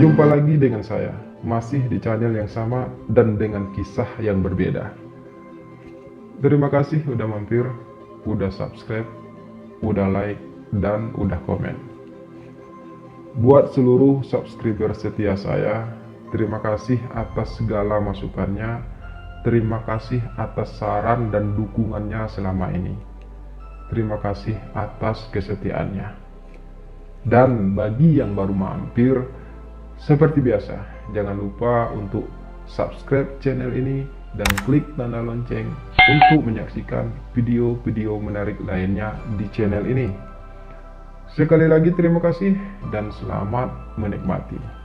Jumpa lagi dengan saya, masih di channel yang sama dan dengan kisah yang berbeda. Terima kasih udah mampir, udah subscribe, udah like, dan udah komen. Buat seluruh subscriber setia saya, terima kasih atas segala masukannya, terima kasih atas saran dan dukungannya selama ini. Terima kasih atas kesetiaannya. Dan bagi yang baru mampir, seperti biasa, jangan lupa untuk subscribe channel ini dan klik tanda lonceng untuk menyaksikan video-video menarik lainnya di channel ini. Sekali lagi terima kasih dan selamat menikmati.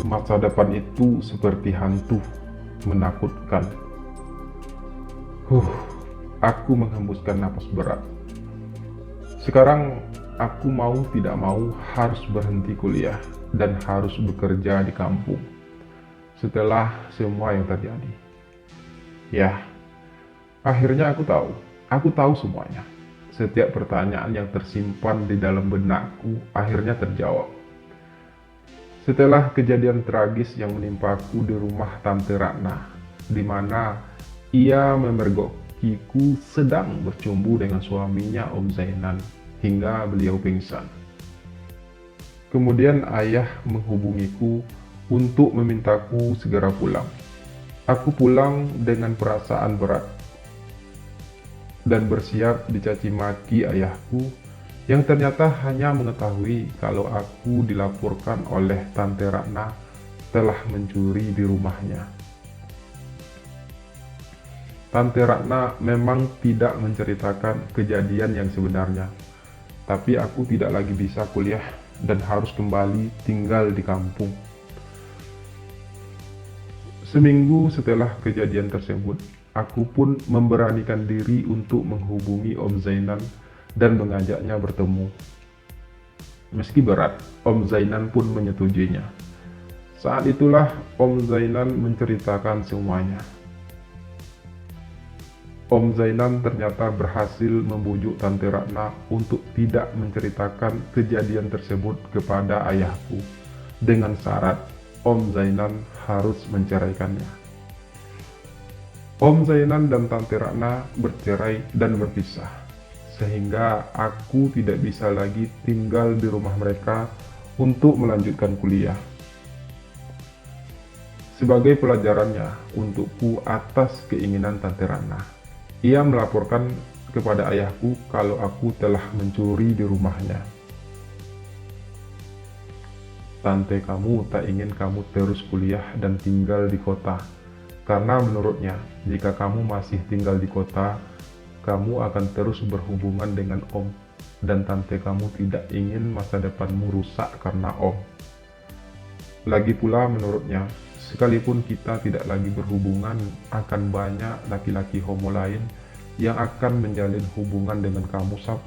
Masa depan itu seperti hantu, menakutkan. Aku menghembuskan napas berat. Sekarang aku mau tidak mau harus berhenti kuliah dan harus bekerja di kampung. Setelah semua yang terjadi. Ya, akhirnya aku tahu semuanya. Setiap pertanyaan yang tersimpan di dalam benakku akhirnya terjawab. Setelah kejadian tragis yang menimpaku di rumah Tante Ratna, di mana ia memergokiku sedang bercumbu dengan suaminya Om Zainan hingga beliau pingsan. Kemudian ayah menghubungiku untuk memintaku segera pulang. Aku pulang dengan perasaan berat dan bersiap dicaci maki ayahku yang ternyata hanya mengetahui kalau aku dilaporkan oleh Tante Ratna telah mencuri di rumahnya. Tante Ratna memang tidak menceritakan kejadian yang sebenarnya, tapi aku tidak lagi bisa kuliah dan harus kembali tinggal di kampung. Seminggu setelah kejadian tersebut, aku pun memberanikan diri untuk menghubungi Om Zainan dan mengajaknya bertemu. Meski berat, Om Zainan pun menyetujuinya. Saat itulah Om Zainan menceritakan semuanya. Om Zainan ternyata berhasil membujuk Tante Ratna untuk tidak menceritakan kejadian tersebut kepada ayahku, dengan syarat Om Zainan harus menceraikannya. Om Zainan dan Tante Ratna bercerai dan berpisah, sehingga aku tidak bisa lagi tinggal di rumah mereka untuk melanjutkan kuliah. Sebagai pelajarannya untukku atas keinginan Tante Ratna, ia melaporkan kepada ayahku kalau aku telah mencuri di rumahnya. Tante kamu tak ingin kamu terus kuliah dan tinggal di kota, karena menurutnya jika kamu masih tinggal di kota, kamu akan terus berhubungan dengan Om, dan tante kamu tidak ingin masa depanmu rusak karena Om. Lagi pula menurutnya, sekalipun kita tidak lagi berhubungan, akan banyak laki-laki homo lain yang akan menjalin hubungan dengan kamu, Sab.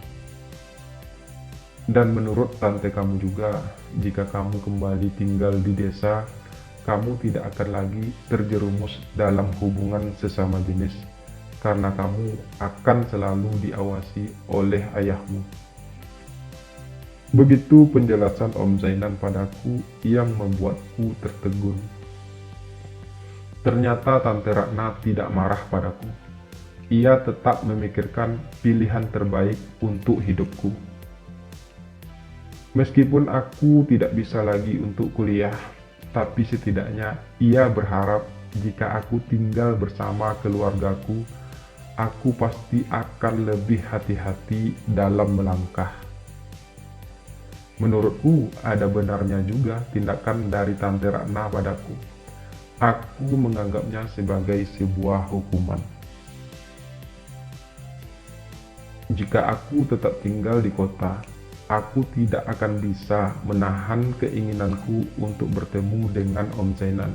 Dan menurut tante kamu juga, jika kamu kembali tinggal di desa, kamu tidak akan lagi terjerumus dalam hubungan sesama jenis, karena kamu akan selalu diawasi oleh ayahmu. Begitu penjelasan Om Zainan padaku yang membuatku tertegun. Ternyata Tante Ratna tidak marah padaku. Ia tetap memikirkan pilihan terbaik untuk hidupku. Meskipun aku tidak bisa lagi untuk kuliah, tapi setidaknya ia berharap jika aku tinggal bersama keluargaku, aku pasti akan lebih hati-hati dalam melangkah. Menurutku ada benarnya juga tindakan dari Tante Ratna padaku. Aku menganggapnya sebagai sebuah hukuman. Jika aku tetap tinggal di kota, aku tidak akan bisa menahan keinginanku untuk bertemu dengan Om Zainan.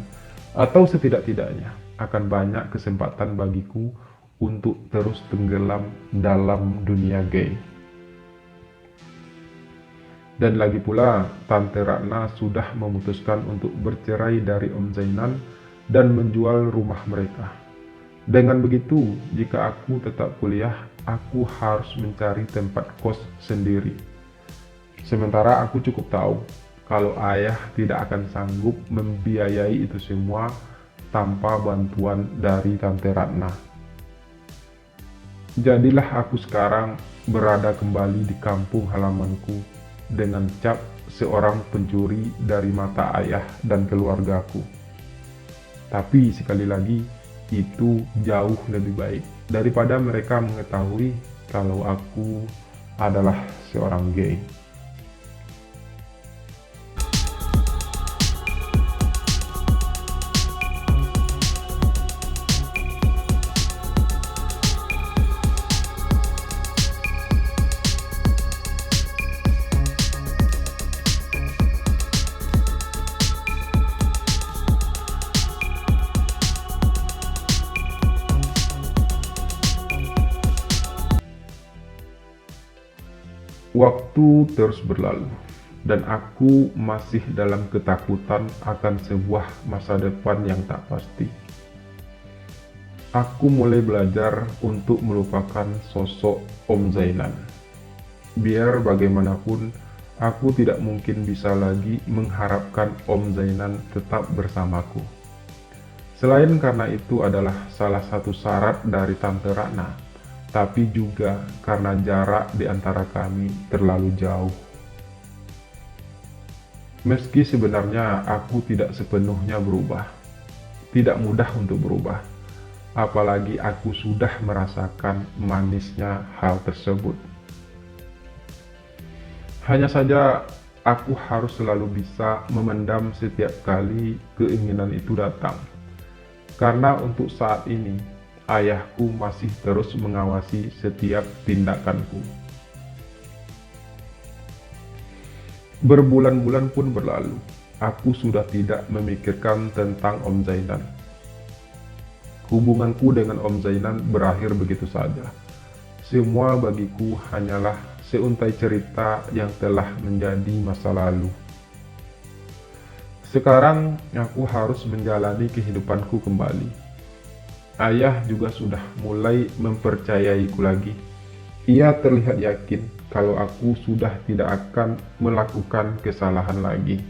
Atau setidak-tidaknya akan banyak kesempatan bagiku untuk terus tenggelam dalam dunia gay. Dan lagi pula, Tante Ratna sudah memutuskan untuk bercerai dari Om Zainan dan menjual rumah mereka. Dengan begitu, jika aku tetap kuliah, aku harus mencari tempat kos sendiri. Sementara aku cukup tahu kalau ayah tidak akan sanggup membiayai itu semua tanpa bantuan dari Tante Ratna. Jadilah aku sekarang berada kembali di kampung halamanku dengan cap seorang pencuri dari mata ayah dan keluargaku. Tapi sekali lagi, itu jauh lebih baik daripada mereka mengetahui kalau aku adalah seorang gay. Waktu terus berlalu, dan aku masih dalam ketakutan akan sebuah masa depan yang tak pasti. Aku mulai belajar untuk melupakan sosok Om Zainan. Biar bagaimanapun, aku tidak mungkin bisa lagi mengharapkan Om Zainan tetap bersamaku. Selain karena itu adalah salah satu syarat dari Tante Ratna, tapi juga karena jarak di antara kami terlalu jauh. Meski sebenarnya aku tidak sepenuhnya berubah, tidak mudah untuk berubah, apalagi aku sudah merasakan manisnya hal tersebut. Hanya saja aku harus selalu bisa memendam setiap kali keinginan itu datang, karena untuk saat ini ayahku masih terus mengawasi setiap tindakanku. Berbulan-bulan pun berlalu, aku sudah tidak memikirkan tentang Om Zainan. Hubunganku dengan Om Zainan berakhir begitu saja. Semua bagiku hanyalah seuntai cerita yang telah menjadi masa lalu. Sekarang aku harus menjalani kehidupanku kembali. Ayah juga sudah mulai mempercayaiku lagi. Ia terlihat yakin kalau aku sudah tidak akan melakukan kesalahan lagi.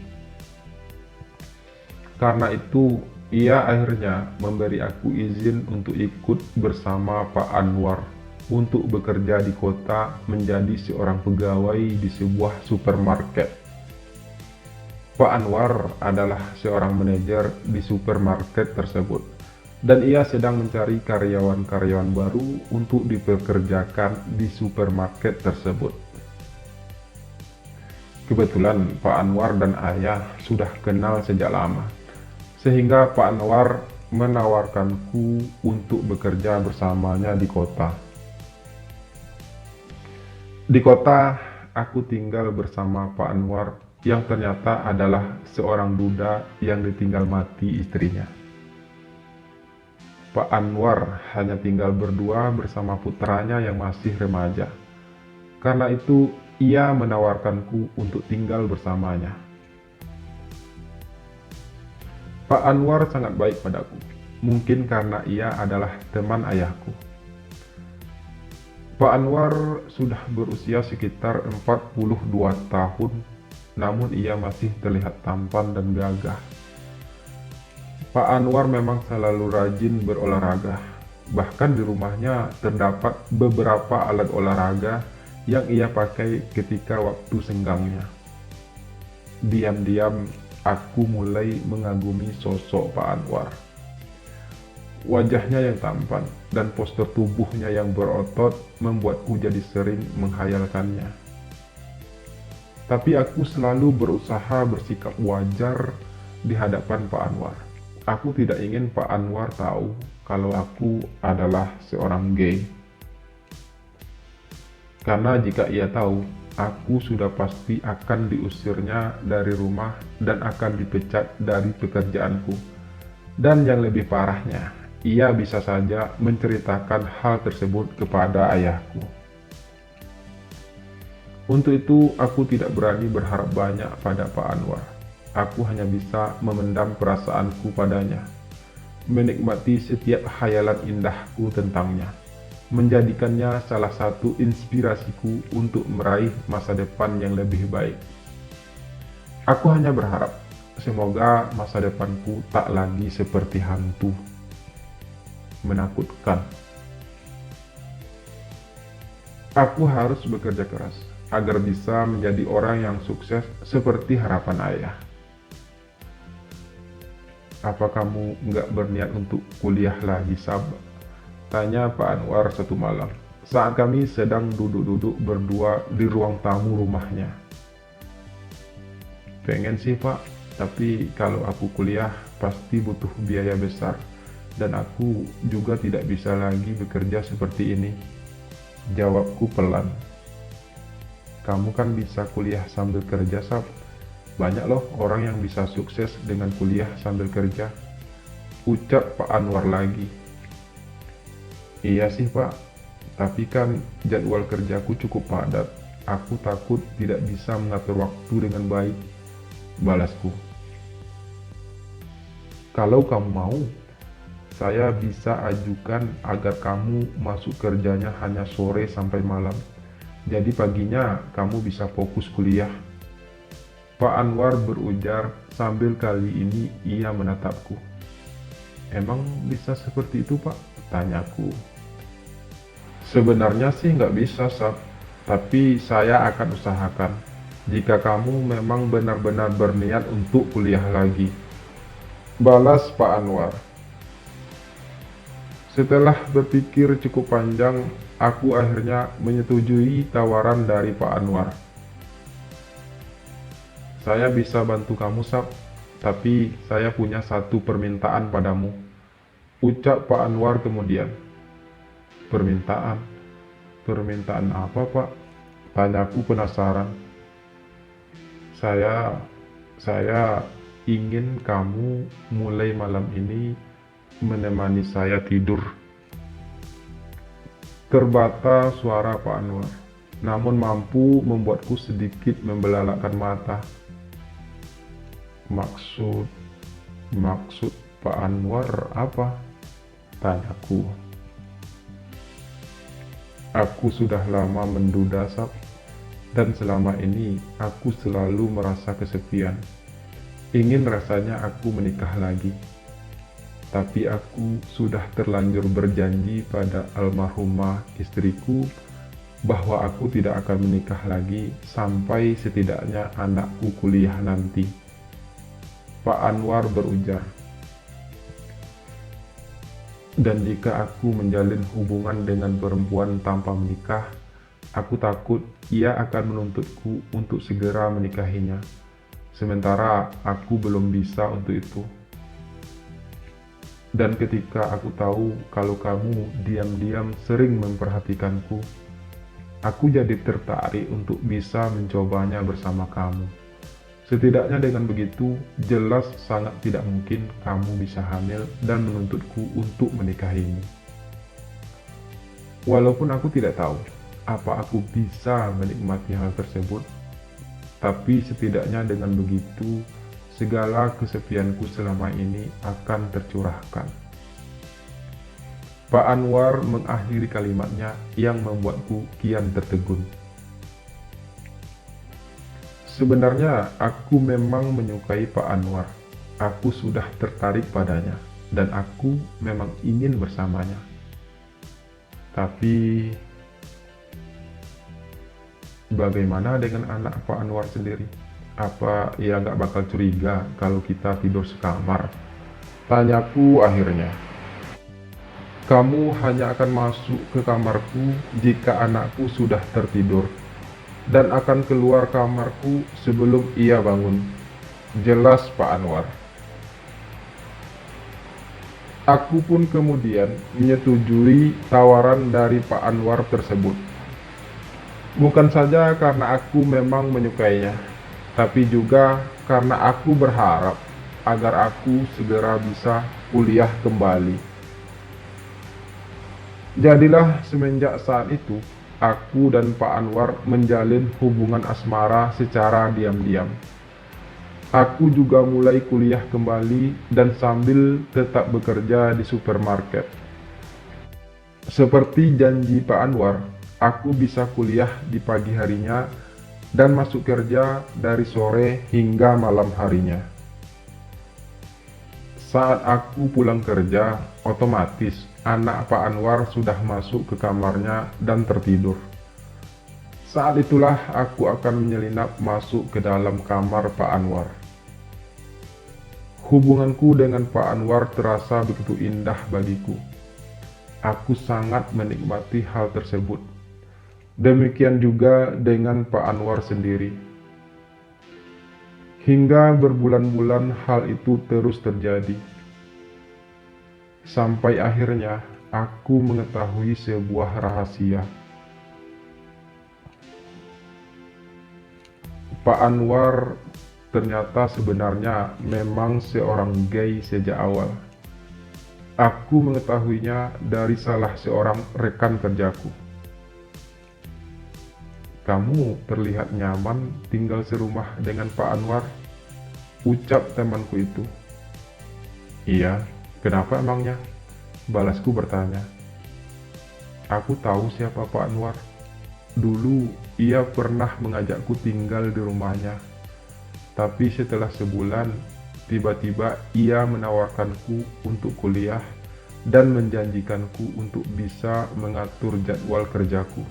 Karena itu, ia akhirnya memberi aku izin untuk ikut bersama Pak Anwar untuk bekerja di kota menjadi seorang pegawai di sebuah supermarket. Pak Anwar adalah seorang manajer di supermarket tersebut. Dan ia sedang mencari karyawan-karyawan baru untuk dipekerjakan di supermarket tersebut. Kebetulan Pak Anwar dan ayah sudah kenal sejak lama, sehingga Pak Anwar menawarkanku untuk bekerja bersamanya di kota. Di kota, aku tinggal bersama Pak Anwar yang ternyata adalah seorang duda yang ditinggal mati istrinya. Pak Anwar hanya tinggal berdua bersama putranya yang masih remaja. Karena itu, ia menawarkanku untuk tinggal bersamanya. Pak Anwar sangat baik padaku, mungkin karena ia adalah teman ayahku. Pak Anwar sudah berusia sekitar 42 tahun, namun ia masih terlihat tampan dan gagah. Pak Anwar memang selalu rajin berolahraga. Bahkan di rumahnya terdapat beberapa alat olahraga yang ia pakai ketika waktu senggangnya. diam-diam aku mulai mengagumi sosok Pak Anwar. Wajahnya yang tampan dan postur tubuhnya yang berotot membuatku jadi sering menghayalkannya. Tapi aku selalu berusaha bersikap wajar di hadapan Pak Anwar. Aku tidak ingin Pak Anwar tahu kalau aku adalah seorang gay. Karena jika ia tahu, aku sudah pasti akan diusirnya dari rumah dan akan dipecat dari pekerjaanku. Dan yang lebih parahnya, ia bisa saja menceritakan hal tersebut kepada ayahku. Untuk itu, aku tidak berani berharap banyak pada Pak Anwar. Aku hanya bisa memendam perasaanku padanya, menikmati setiap khayalan indahku tentangnya, menjadikannya salah satu inspirasiku untuk meraih masa depan yang lebih baik. Aku hanya berharap, semoga masa depanku tak lagi seperti hantu. Menakutkan. Aku harus bekerja keras agar bisa menjadi orang yang sukses seperti harapan ayah. Apa kamu nggak berniat untuk kuliah lagi, Sab? Tanya Pak Anwar satu malam, saat kami sedang duduk-duduk berdua di ruang tamu rumahnya. Pengen sih Pak, tapi kalau aku kuliah pasti butuh biaya besar. Dan aku juga tidak bisa lagi bekerja seperti ini. Jawabku pelan. Kamu kan bisa kuliah sambil kerja, Sab. Banyak loh orang yang bisa sukses dengan kuliah sambil kerja. Ucap Pak Anwar lagi. Iya sih Pak, tapi kan jadwal kerjaku cukup padat. Aku takut tidak bisa mengatur waktu dengan baik. Balasku. Kalau kamu mau, saya bisa ajukan agar kamu masuk kerjanya hanya sore sampai malam. Jadi paginya kamu bisa fokus kuliah. Pak Anwar berujar sambil kali ini ia menatapku. Emang bisa seperti itu Pak? Tanyaku. Sebenarnya sih nggak bisa Sab, tapi saya akan usahakan. Jika kamu memang benar-benar berniat untuk kuliah lagi. Balas Pak Anwar. Setelah berpikir cukup panjang, aku akhirnya menyetujui tawaran dari Pak Anwar. Saya bisa bantu kamu, Sab, tapi saya punya satu permintaan padamu. Ucap Pak Anwar kemudian. Permintaan? Permintaan apa, Pak? Tanyaku penasaran. Saya ingin kamu mulai malam ini menemani saya tidur. Terbata suara Pak Anwar, namun mampu membuatku sedikit membelalakkan mata. Maksud Pak Anwar apa? Tanyaku. Aku sudah lama menduda, Sab, dan selama ini aku selalu merasa kesepian. Ingin rasanya aku menikah lagi. Tapi aku sudah terlanjur berjanji pada almarhumah istriku bahwa aku tidak akan menikah lagi sampai setidaknya anakku kuliah nanti. Pak Anwar berujar. Dan jika aku menjalin hubungan dengan perempuan tanpa menikah, aku takut ia akan menuntutku untuk segera menikahinya. Sementara aku belum bisa untuk itu. Dan ketika aku tahu kalau kamu diam-diam sering memperhatikanku, aku jadi tertarik untuk bisa mencobanya bersama kamu. Setidaknya dengan begitu, jelas sangat tidak mungkin kamu bisa hamil dan menuntutku untuk menikahimu. Walaupun aku tidak tahu apa aku bisa menikmati hal tersebut, tapi setidaknya dengan begitu, segala kesepianku selama ini akan tercurahkan. Pak Anwar mengakhiri kalimatnya yang membuatku kian tertegun. Sebenarnya aku memang menyukai Pak Anwar. Aku sudah tertarik padanya dan aku memang ingin bersamanya. Tapi bagaimana dengan anak Pak Anwar sendiri? Apa ia nggak bakal curiga kalau kita tidur sekamar? Tanyaku akhirnya. Kamu hanya akan masuk ke kamarku jika anakku sudah tertidur, dan akan keluar kamarku sebelum ia bangun. Jelas Pak Anwar. Aku pun kemudian menyetujui tawaran dari Pak Anwar tersebut. Bukan saja karena aku memang menyukainya, tapi juga karena aku berharap agar aku segera bisa kuliah kembali. Jadilah semenjak saat itu, aku dan Pak Anwar menjalin hubungan asmara secara diam-diam. Aku juga mulai kuliah kembali dan sambil tetap bekerja di supermarket. Seperti janji Pak Anwar, aku bisa kuliah di pagi harinya dan masuk kerja dari sore hingga malam harinya. Saat aku pulang kerja, otomatis anak Pak Anwar sudah masuk ke kamarnya dan tertidur. Saat itulah aku akan menyelinap masuk ke dalam kamar Pak Anwar. Hubunganku dengan Pak Anwar terasa begitu indah bagiku. Aku sangat menikmati hal tersebut. Demikian juga dengan Pak Anwar sendiri. Hingga berbulan-bulan hal itu terus terjadi. Sampai akhirnya aku mengetahui sebuah rahasia. Pak Anwar ternyata sebenarnya memang seorang gay sejak awal. Aku mengetahuinya dari salah seorang rekan kerjaku. Kamu terlihat nyaman tinggal serumah dengan Pak Anwar, ucap temanku itu. Iya, kenapa emangnya? Balasku bertanya. Aku tahu siapa Pak Anwar. Dulu ia pernah mengajakku tinggal di rumahnya. Tapi setelah sebulan, tiba-tiba ia menawarkanku untuk kuliah dan menjanjikanku untuk bisa mengatur jadwal kerjaku.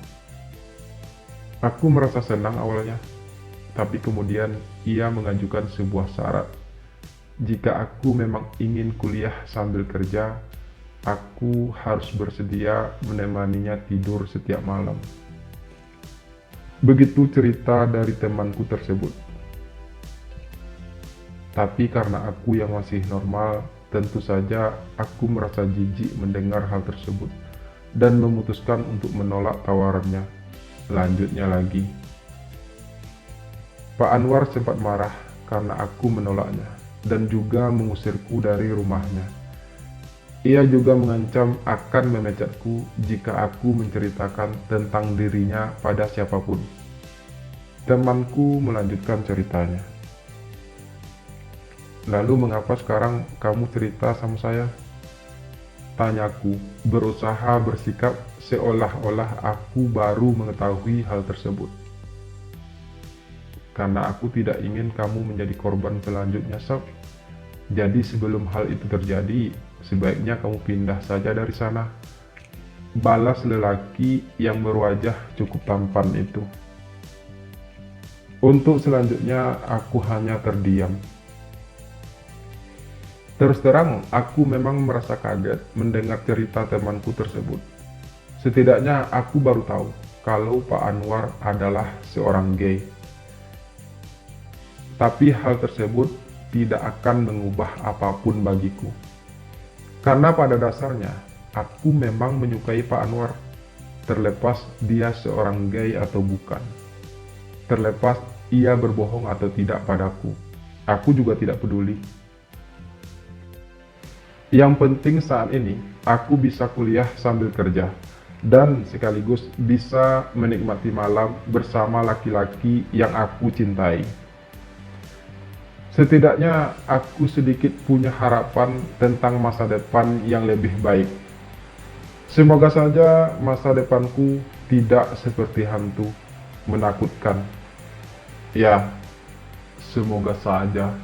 Aku merasa senang awalnya, tapi kemudian ia mengajukan sebuah syarat. Jika aku memang ingin kuliah sambil kerja, aku harus bersedia menemaninya tidur setiap malam. Begitu cerita dari temanku tersebut. Tapi karena aku yang masih normal, tentu saja aku merasa jijik mendengar hal tersebut dan memutuskan untuk menolak tawarannya. Lanjutnya lagi, Pak Anwar sempat marah karena aku menolaknya dan juga mengusirku dari rumahnya. Ia juga mengancam akan memecatku jika aku menceritakan tentang dirinya pada siapapun. Temanku melanjutkan ceritanya. Lalu mengapa sekarang kamu cerita sama saya? Tanyaku, berusaha bersikap seolah-olah aku baru mengetahui hal tersebut. Karena aku tidak ingin kamu menjadi korban selanjutnya, Sob. Jadi sebelum hal itu terjadi, sebaiknya kamu pindah saja dari sana. Balas lelaki yang berwajah cukup tampan itu. Untuk selanjutnya, aku hanya terdiam. Terus terang, aku memang merasa kaget mendengar cerita temanku tersebut. Setidaknya aku baru tahu kalau Pak Anwar adalah seorang gay. Tapi hal tersebut tidak akan mengubah apapun bagiku. Karena pada dasarnya, aku memang menyukai Pak Anwar, terlepas dia seorang gay atau bukan. Terlepas ia berbohong atau tidak padaku, aku juga tidak peduli. Yang penting saat ini, aku bisa kuliah sambil kerja, dan sekaligus bisa menikmati malam bersama laki-laki yang aku cintai. Setidaknya aku sedikit punya harapan tentang masa depan yang lebih baik. Semoga saja masa depanku tidak seperti hantu, menakutkan. Ya, semoga saja.